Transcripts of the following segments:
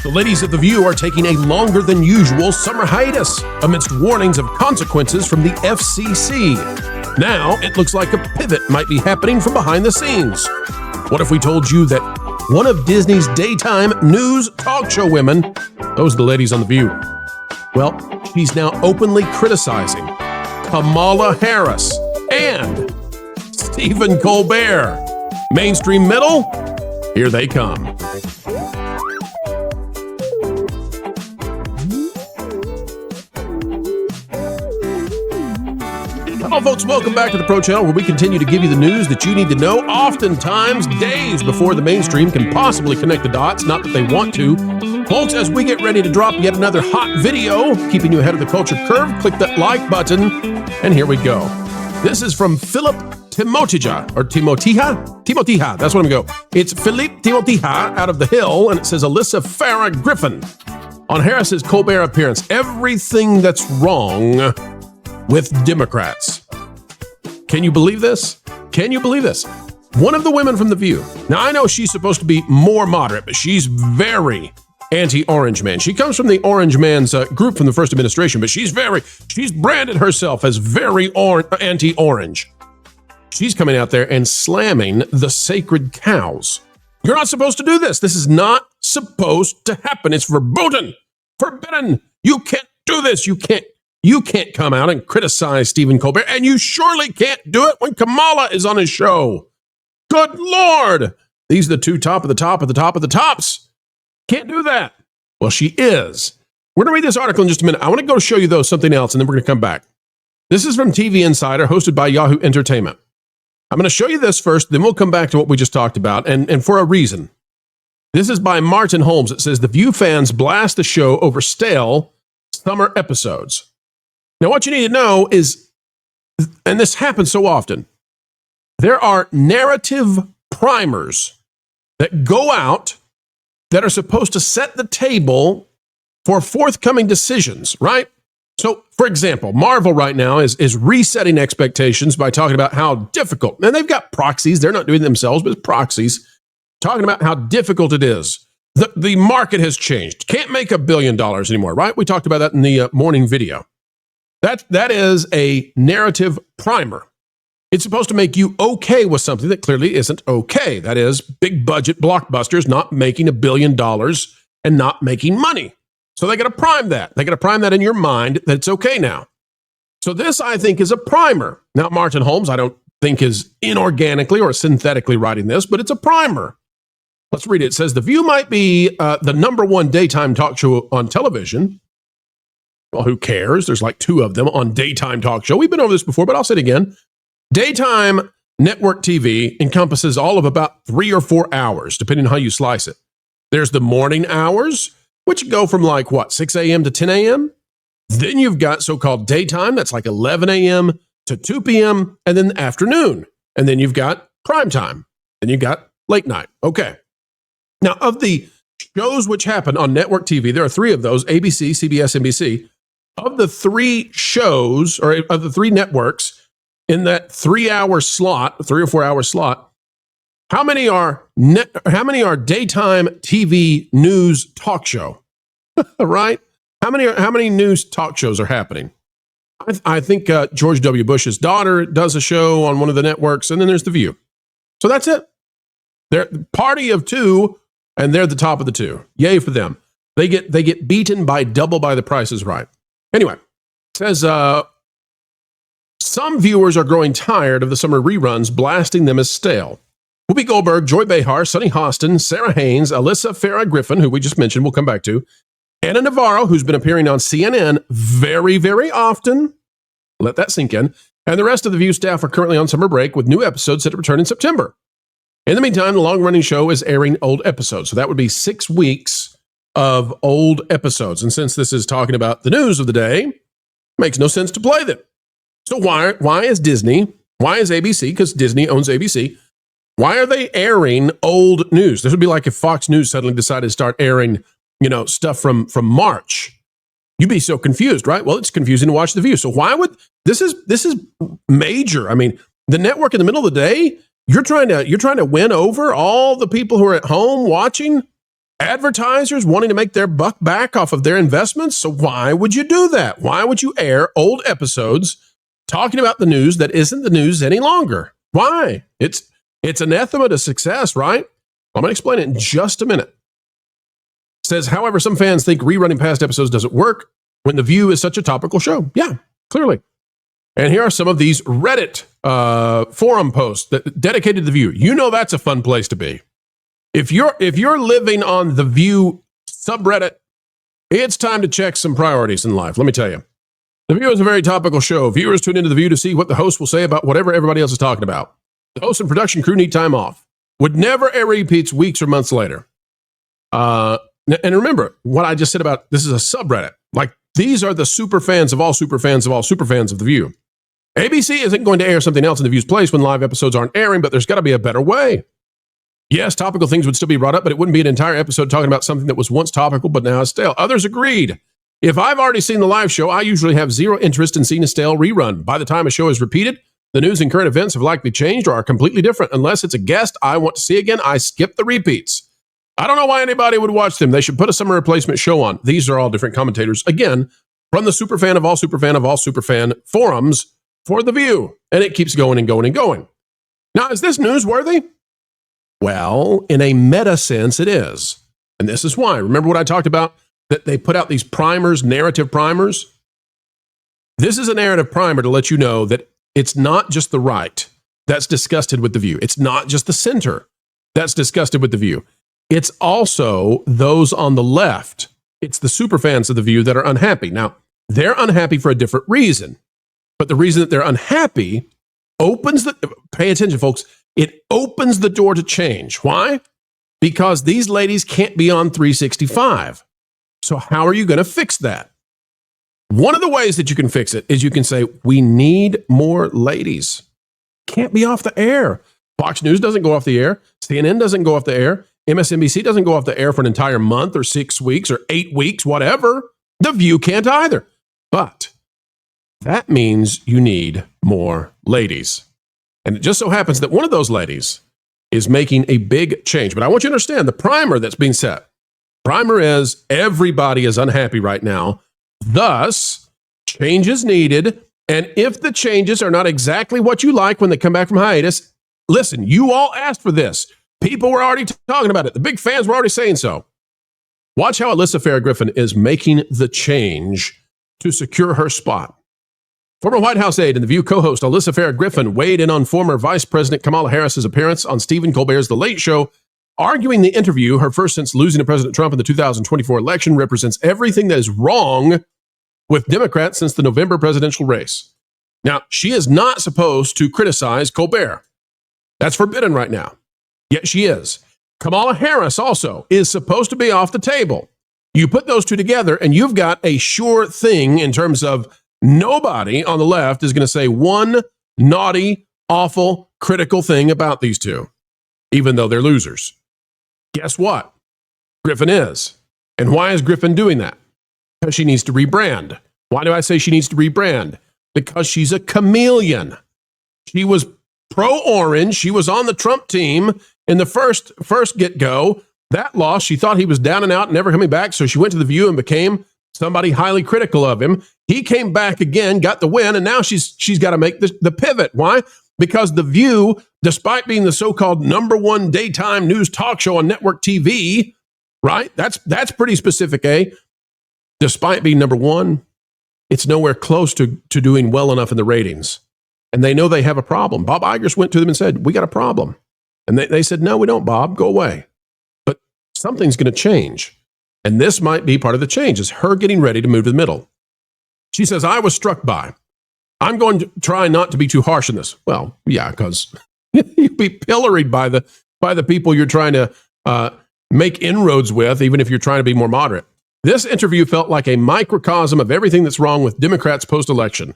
The ladies of The View are taking a longer than usual summer hiatus amidst warnings of consequences from the FCC. Now, it looks like a pivot might be happening from behind the scenes. What if we told you that one of Disney's daytime news talk show women, those are the ladies on The View, well, she's now openly criticizing Kamala Harris and Stephen Colbert. Mainstream middle, here they come. Hello, folks. Welcome back to the Pro Channel, where we continue to give you the news that you need to know, oftentimes days before the mainstream can possibly connect the dots, not that they want to. Folks, as we get ready to drop yet another hot video, keeping you ahead of the culture curve, click that like button, and here we go. This is from Philip Timotija, or Timotiha, that's what I'm going to go. It's Philippe Timotiha out of The Hill, and it says Alyssa Farah Griffin on Harris's Colbert appearance. Everything that's wrong with Democrats. Can you believe this? Can you believe this? One of the women from The View. Now, I know she's supposed to be more moderate, but she's very anti-Orange Man. She comes from the Orange Man's group from the first administration, but she's branded herself as very anti-Orange. She's coming out there and slamming the sacred cows. You're not supposed to do this. This is not supposed to happen. It's verboten, forbidden. You can't do this. You can't come out and criticize Stephen Colbert, and you surely can't do it when Kamala is on his show. Good Lord. These are the two top of the top of the top of the tops. Can't do that. Well, she is. We're going to read this article in just a minute. I want to go show you, though, something else, and then we're going to come back. This is from TV Insider, hosted by Yahoo Entertainment. I'm going to show you this first, then we'll come back to what we just talked about, and for a reason. This is by Martin Holmes. It says, The View fans blast the show over stale summer episodes. Now, what you need to know is, and this happens so often, there are narrative primers that go out that are supposed to set the table for forthcoming decisions, right? So, for example, Marvel right now is resetting expectations by talking about how difficult, and they've got proxies, they're not doing it themselves, but it's proxies, talking about how difficult it is. The market has changed. Can't make $1 billion anymore, right? We talked about that in the morning video. That is a narrative primer. It's supposed to make you okay with something that clearly isn't okay. That is, big budget blockbusters not making $1 billion and not making money. So they got to prime that. They got to prime that in your mind that it's okay now. So this, I think, is a primer. Now, Martin Holmes, I don't think is inorganically or synthetically writing this, but it's a primer. Let's read it. It says, The View might be the #1 daytime talk show on television. Well, who cares? There's like 2 of them on daytime talk show. We've been over this before, but I'll say it again. Daytime network TV encompasses all of about 3 or 4 hours, depending on how you slice it. There's the morning hours, which go from 6 a.m. to 10 a.m. Then you've got so-called daytime, that's like 11 a.m. to 2 p.m., and then the afternoon. And then you've got prime time. And you've got late night. Okay. Now, of the shows which happen on network TV, there are 3 of those, ABC, CBS, NBC. Of the 3 shows, or of the 3 networks, in that 3-hour slot, 3 or 4 hour slot, how many are daytime TV news talk show? Right? How many news talk shows are happening? I think George W. Bush's daughter does a show on one of the networks, and then there's The View. So that's it. They're the party of 2, and they're the top of the 2. Yay for them. They get beaten by double by The Price is Right. Anyway, it says, some viewers are growing tired of the summer reruns, blasting them as stale. Whoopi Goldberg, Joy Behar, Sunny Hostin, Sarah Haynes, Alyssa Farah Griffin, who we just mentioned, we'll come back to, Anna Navarro, who's been appearing on CNN very, very often, let that sink in, and the rest of the View staff are currently on summer break with new episodes set to return in September. In the meantime, the long-running show is airing old episodes, so that would be 6 weeks of old episodes. And since this is talking about the news of the day, makes no sense to play them. So why is Disney, why is ABC, because Disney owns ABC, why are they airing old news? This would be like if Fox News suddenly decided to start airing, stuff from March. You'd be so confused, right? Well, it's confusing to watch The View. So why would, this is major. I mean, the network in the middle of the day, you're trying to win over all the people who are at home watching advertisers wanting to make their buck back off of their investments. So why would you do that? Why would you air old episodes talking about the news that isn't the news any longer? Why? It's anathema to success, right? I'm going to explain it in just a minute. It says, however, some fans think rerunning past episodes doesn't work when The View is such a topical show. Yeah, clearly. And here are some of these Reddit forum posts that dedicated to The View. You know that's a fun place to be. If you're living on The View subreddit, it's time to check some priorities in life. Let me tell you. The View is a very topical show. Viewers tune into The View to see what the host will say about whatever everybody else is talking about. The host and production crew need time off. Would never air repeats weeks or months later. And remember what I just said about this is a subreddit. Like, these are the super fans of all super fans of all super fans of The View. ABC isn't going to air something else in The View's place when live episodes aren't airing, but there's got to be a better way. Yes, topical things would still be brought up, but it wouldn't be an entire episode talking about something that was once topical but now is stale. Others agreed. If I've already seen the live show, I usually have zero interest in seeing a stale rerun. By the time a show is repeated, the news and current events have likely changed or are completely different. Unless it's a guest I want to see again, I skip the repeats. I don't know why anybody would watch them. They should put a summer replacement show on. These are all different commentators. Again, from the superfan of all superfan of all superfan forums for The View. And it keeps going and going and going. Now, is this newsworthy? Well, in a meta sense, it is. And this is why. Remember what I talked about? That they put out these primers, narrative primers? This is a narrative primer to let you know that it's not just the right that's disgusted with The View. It's not just the center that's disgusted with The View. It's also those on the left. It's the superfans of The View that are unhappy. Now, they're unhappy for a different reason. But the reason that they're unhappy opens pay attention, folks, it opens the door to change. Why? Because these ladies can't be on 365. So how are you going to fix that? One of the ways that you can fix it is you can say, we need more ladies. Can't be off the air. Fox News doesn't go off the air. CNN doesn't go off the air. MSNBC doesn't go off the air for an entire month or 6 weeks or 8 weeks, whatever. The View can't either. But that means you need more ladies. And it just so happens that one of those ladies is making a big change. But I want you to understand the primer that's being set. Primer is everybody is unhappy right now. Thus, change is needed. And if the changes are not exactly what you like when they come back from hiatus, listen, you all asked for this. People were already talking about it. The big fans were already saying so. Watch how Alyssa Farah Griffin is making the change to secure her spot. Former White House aide and The View co-host Alyssa Farah Griffin weighed in on former Vice President Kamala Harris's appearance on Stephen Colbert's The Late Show, arguing the interview, her first since losing to President Trump in the 2024 election, represents everything that is wrong with Democrats since the November presidential race. Now, she is not supposed to criticize Colbert. That's forbidden right now. Yet she is. Kamala Harris also is supposed to be off the table. You put those two together and you've got a sure thing in terms of nobody on the left is going to say one naughty, awful, critical thing about these two, even though they're losers. Guess what? Griffin is. And why is Griffin doing that? Because she needs to rebrand. Why do I say she needs to rebrand? Because she's a chameleon. She was pro-orange. She was on the Trump team in the first get-go. That loss, she thought he was down and out, never coming back, so she went to The View and became somebody highly critical of him. He came back again, got the win, and now she's got to make the pivot. Why? Because The View, despite being the so-called #1 daytime news talk show on network TV, right? That's pretty specific, eh? Despite being #1, it's nowhere close to doing well enough in the ratings. And they know they have a problem. Bob Iger's went to them and said, we got a problem. And they said, no, we don't, Bob. Go away. But something's going to change. And this might be part of the change, is her getting ready to move to the middle. She says, I was struck by. I'm going to try not to be too harsh in this. Well, yeah, because you'd be pilloried by the people you're trying to make inroads with, even if you're trying to be more moderate. This interview felt like a microcosm of everything that's wrong with Democrats post-election.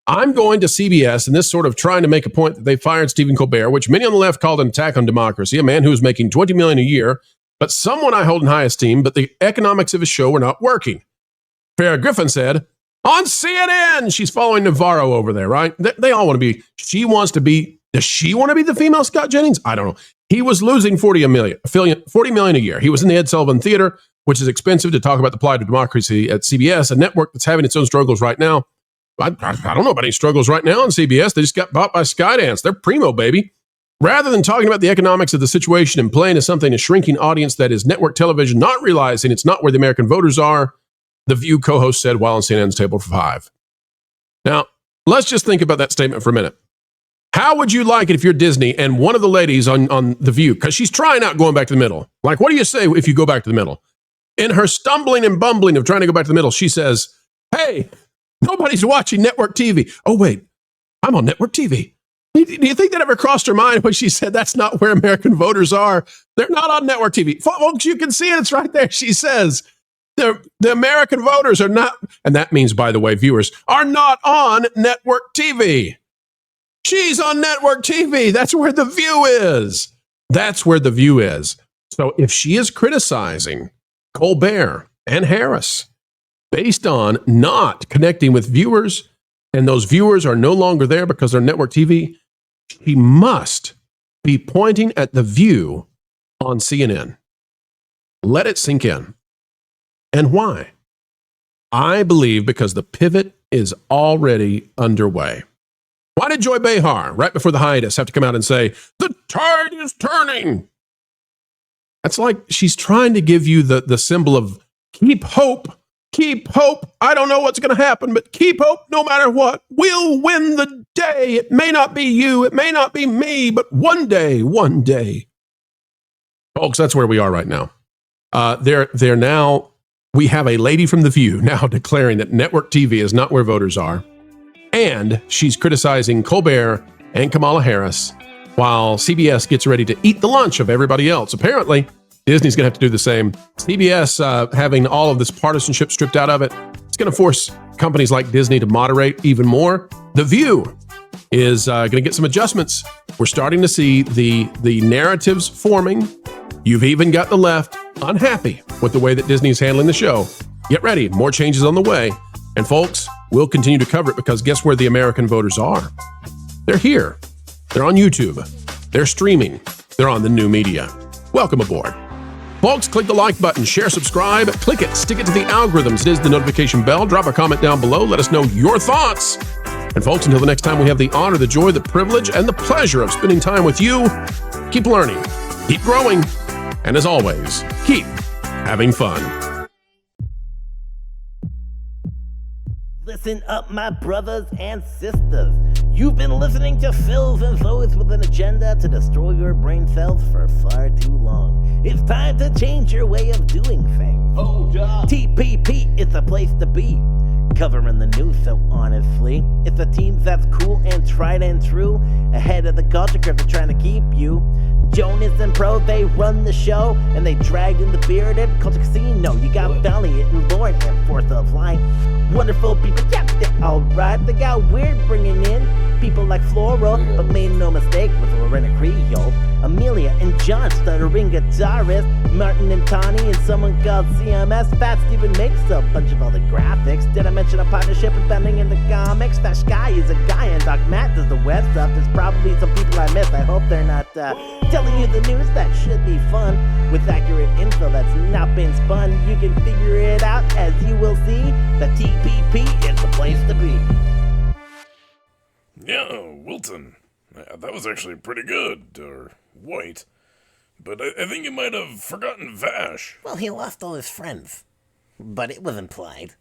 I'm going to CBS and this sort of trying to make a point that they fired Stephen Colbert, which many on the left called an attack on democracy, a man who was making $20 million a year, but someone I hold in high esteem, but the economics of his show were not working. Farah Griffin said, on CNN, she's following Navarro over there, right? They all want to be, does she want to be the female Scott Jennings? I don't know. He was losing $40 million a year. He was in the Ed Sullivan Theater, which is expensive to talk about the plight of democracy at CBS, a network that's having its own struggles right now. I don't know about any struggles right now on CBS. They just got bought by Skydance. They're primo, baby. Rather than talking about the economics of the situation and playing to something a shrinking audience that is network television, not realizing it's not where the American voters are, The View co-host said while on CNN's Table for Five. Now, let's just think about that statement for a minute. How would you like it if you're Disney and one of the ladies on The View, because she's trying out going back to the middle. Like, what do you say if you go back to the middle? In her stumbling and bumbling of trying to go back to the middle, she says, hey, nobody's watching network TV. Oh, wait, I'm on network TV. Do you think that ever crossed her mind when she said that's not where American voters are? They're not on network TV. Folks, you can see it. It's right there. She says the American voters are not, and that means, by the way, viewers, are not on network TV. She's on network TV. That's where The View is. That's where The View is. So if she is criticizing Colbert and Harris based on not connecting with viewers, and those viewers are no longer there because they're network TV, she must be pointing at The View on CNN. Let it sink in. And why? I believe because the pivot is already underway. Why did Joy Behar, right before the hiatus, have to come out and say, the tide is turning? That's like she's trying to give you the symbol of keep hope. Keep hope. I don't know what's going to happen, but keep hope no matter what. We'll win the day. It may not be you. It may not be me, but one day. Folks, that's where we are right now. They're now, we have a lady from The View now declaring that network TV is not where voters are. And she's criticizing Colbert and Kamala Harris while CBS gets ready to eat the lunch of everybody else. Apparently, Disney's going to have to do the same. CBS, having all of this partisanship stripped out of it, it's going to force companies like Disney to moderate even more. The View is going to get some adjustments. We're starting to see the narratives forming. You've even got the left unhappy with the way that Disney is handling the show. Get ready. More changes on the way. And folks, we'll continue to cover it because guess where the American voters are? They're here. They're on YouTube. They're streaming. They're on the new media. Welcome aboard. Folks, click the like button, share, subscribe, click it, stick it to the algorithms. It is the notification bell. Drop a comment down below. Let us know your thoughts. And folks, until the next time, we have the honor, the joy, the privilege, and the pleasure of spending time with you. Keep learning, keep growing, and as always, keep having fun. Listen up, my brothers and sisters. You've been listening to Phils and those with an agenda to destroy your brain cells for far too long. It's time to change your way of doing things. Hold up. TPP is the place to be. Covering the news so honestly. It's a team that's cool and tried and true. Ahead of the culture curve, they're trying to keep you. Jonas and Pro, they run the show, and they dragged in the bearded culture casino. You got Valiant and Lord and Force of Light. Wonderful people, yeah, they're alright. They got weird bringing in people like Floral, but made no mistake with Lorena Creole. Amelia and John, stuttering guitarist. Martin and Tawny and someone called CMS. Fat Steven makes a bunch of other graphics. Did I mention a partnership with Bending in the comics? Fat Sky is a guy and Doc Matt does the web stuff. There's probably some people I missed. I hope they're not telling you the news that should be fun. With accurate info that's not been spun. You can figure it out as you will see. The TPP is the place to be. Yeah, Wilton. That was actually pretty good, or white. But I think you might have forgotten Vash. Well, he lost all his friends. But it was implied.